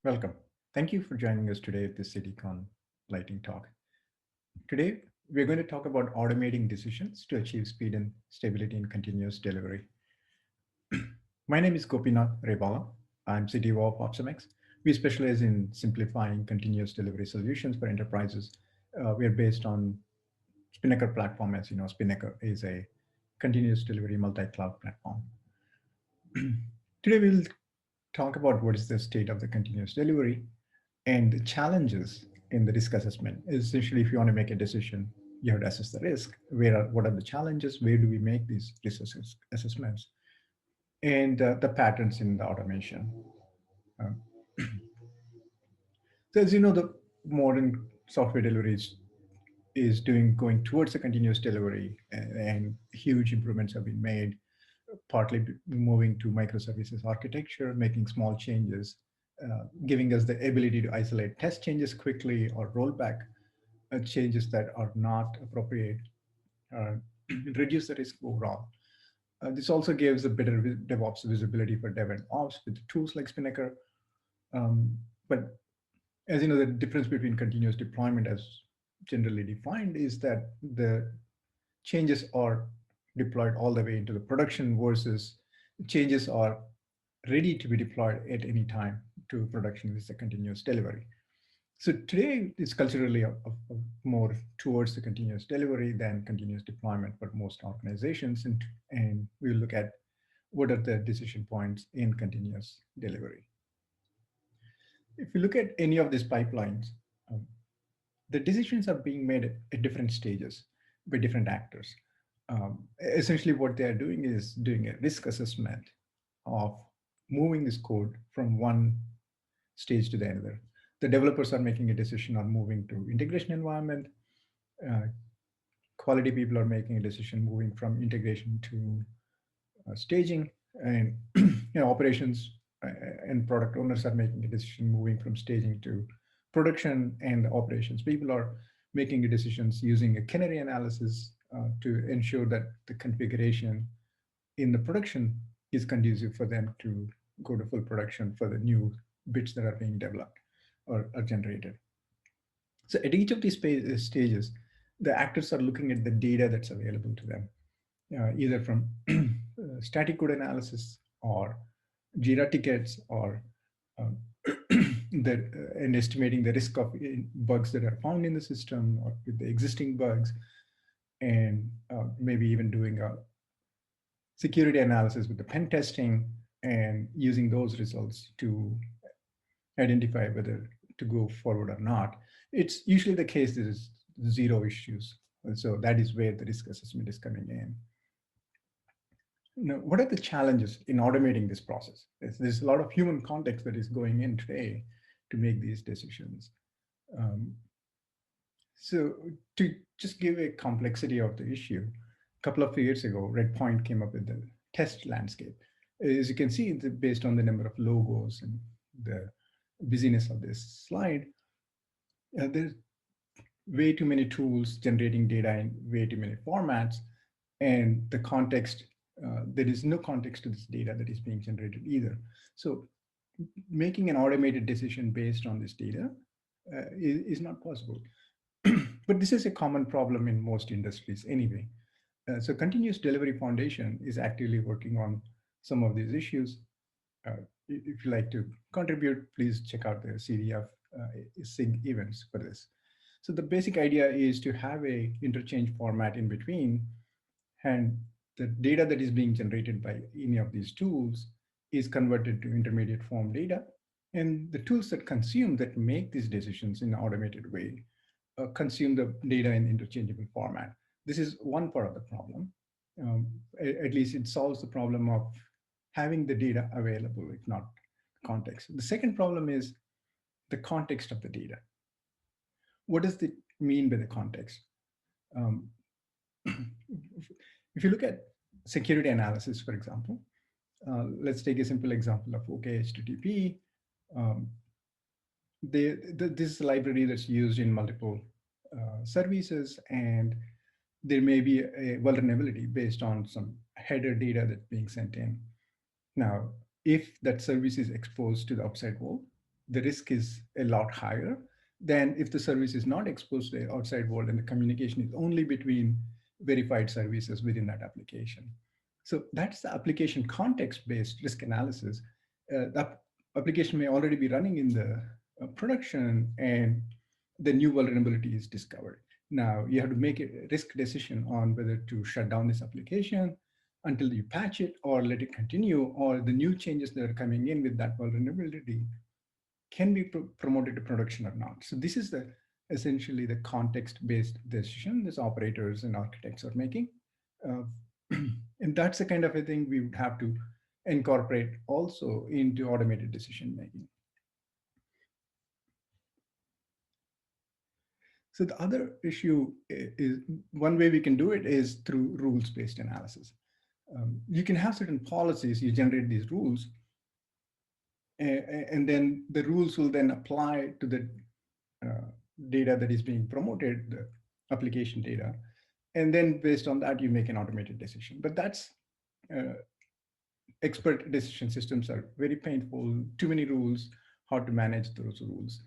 Welcome. Thank you for joining us today at this CityCon Lighting Talk. Today, we're going to talk about automating decisions to achieve speed and stability in continuous delivery. My name is Gopinath Rebala. I'm CTO of OpsMX. We specialize in simplifying continuous delivery solutions for enterprises. We are based on Spinnaker platform. As you know, Spinnaker is a continuous delivery multi-cloud platform. Today, we'll talk about what is the state of the continuous delivery and the challenges in the risk assessment. Essentially, if you want to make a decision, you have to assess the risk. What are the challenges? Where do we make these risk assessments? And the patterns in the automation. Um, so as you know, the modern software delivery is going towards a continuous delivery, and huge improvements have been made, partly moving to microservices architecture, making small changes, giving us the ability to isolate test changes quickly or roll back changes that are not appropriate, uh, reduce the risk overall. This also gives a better DevOps visibility for dev and ops with tools like Spinnaker. But as you know, the difference between continuous deployment as generally defined is that the changes are deployed all the way into the production versus changes are ready to be deployed at any time to production with a continuous delivery. So today it's culturally more towards the continuous delivery than continuous deployment for most organizations. And we'll look at what are the decision points in continuous delivery. If you look at any of these pipelines, um, the decisions are being made at different stages by different actors. Essentially, what they are doing is doing a risk assessment of moving this code from one stage to the other. The developers are making a decision on moving to integration environment. Uh, Quality people are making a decision moving from integration to staging, and operations and product owners are making a decision moving from staging to production, and operations people are making decisions using a canary analysis to ensure that the configuration in the production is conducive for them to go to full production for the new bits that are being developed or are generated. So at each of these stages, the actors are looking at the data that's available to them, either from static code analysis or Jira tickets or um, and estimating the risk of bugs that are found in the system or with the existing bugs, and maybe even doing a security analysis with the pen testing and using those results to identify whether to go forward or not. It's usually the case there is zero issues. And so that is where the risk assessment is coming in. Now, what are the challenges in automating this process? There's a lot of human context that is going in today to make these decisions. Um, so to just give a complexity of the issue, a couple of years ago, Redpoint came up with the test landscape. As you can see, based on the number of logos and the busyness of this slide, there's way too many tools generating data in way too many formats, and the context, there is no context to this data that is being generated either. So making an automated decision based on this data is not possible. But this is a common problem in most industries anyway. So Continuous Delivery Foundation is actively working on some of these issues. If you like to contribute, please check out the CDF SIG events for this. So the basic idea is to have a interchange format in between, and the data that is being generated by any of these tools is converted to intermediate form data. And the tools that make these decisions in an automated way consume the data in interchangeable format. This is one part of the problem. At least it solves the problem of having the data available, if not context. The second problem is the context of the data. What does it mean by the context? Um, if you look at security analysis, for example, let's take a simple example of OK HTTP. Um, this is a library that's used in multiple services, and there may be a vulnerability based on some header data that's being sent in. Now, if that service is exposed to the outside world, the risk is a lot higher than if the service is not exposed to the outside world and the communication is only between verified services within that application. So that's the application context-based risk analysis. The application may already be running in the production and the new vulnerability is discovered. Now you have to make a risk decision on whether to shut down this application until you patch it or let it continue, or the new changes that are coming in with that vulnerability can be promoted to production or not. So this is the essentially the context-based decision these operators and architects are making. Uh, and that's the kind of a thing we would have to incorporate also into automated decision making. So the other issue is one way we can do it is through rules-based analysis. You can have certain policies, you generate these rules, and then the rules will then apply to the data that is being promoted, the application data. And then based on that, you make an automated decision. But that's expert decision systems are very painful, too many rules, hard to manage those rules.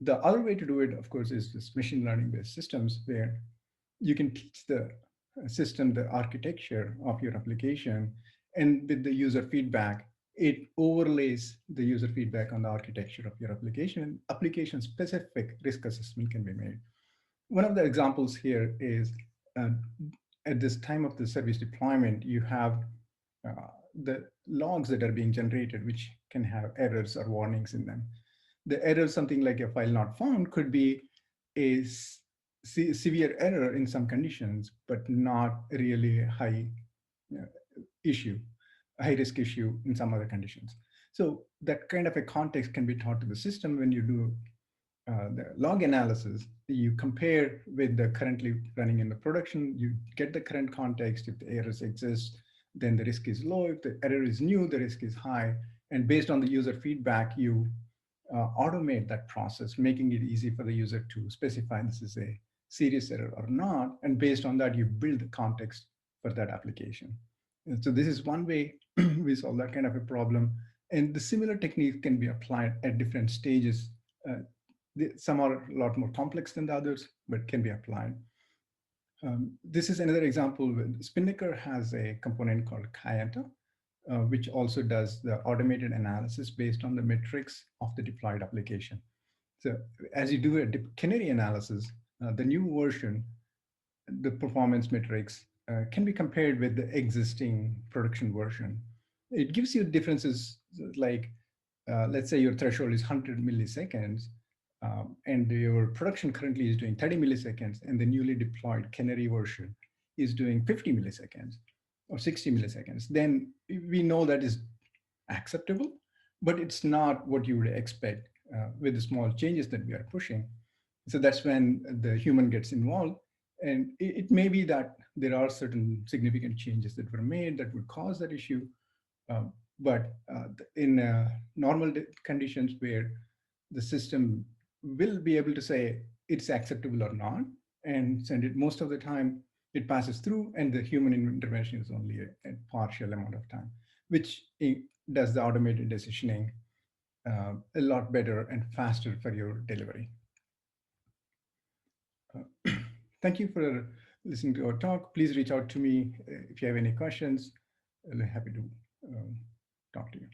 The other way to do it, of course, is this machine learning based systems where you can teach the system the architecture of your application, and with the user feedback, it overlays the user feedback on the architecture of your application, and application specific risk assessment can be made. One of the examples here is uh, at this time of the service deployment, you have the logs that are being generated, which can have errors or warnings in them. The error, something like a file not found, could be a severe error in some conditions, but not really a high issue, a high risk issue in some other conditions. So that kind of a context can be taught to the system when you do the log analysis. You compare with the currently running in the production, you get the current context. If the errors exist, then the risk is low. If the error is new, the risk is high. And based on the user feedback, you automate that process, making it easy for the user to specify this is a serious error or not. And based on that, you build the context for that application. And so this is one way we solve that kind of a problem. And the similar technique can be applied at different stages. Some are a lot more complex than the others, but can be applied. This is another example. Spinnaker has a component called Kayenta, which also does the automated analysis based on the metrics of the deployed application. So as you do a canary analysis, the new version, the performance metrics can be compared with the existing production version. It gives you differences like, let's say your threshold is 100 milliseconds, and your production currently is doing 30 milliseconds, and the newly deployed canary version is doing 50 milliseconds or 60 milliseconds, then we know that is acceptable, but it's not what you would expect with the small changes that we are pushing. So that's when the human gets involved. And it may be that there are certain significant changes that were made that would cause that issue. But in normal conditions where the system will be able to say it's acceptable or not, and send it most of the time, it passes through, and the human intervention is only a partial amount of time, which does the automated decisioning a lot better and faster for your delivery. Thank you for listening to our talk. Please reach out to me if you have any questions. I'll be happy to talk to you.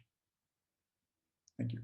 Thank you.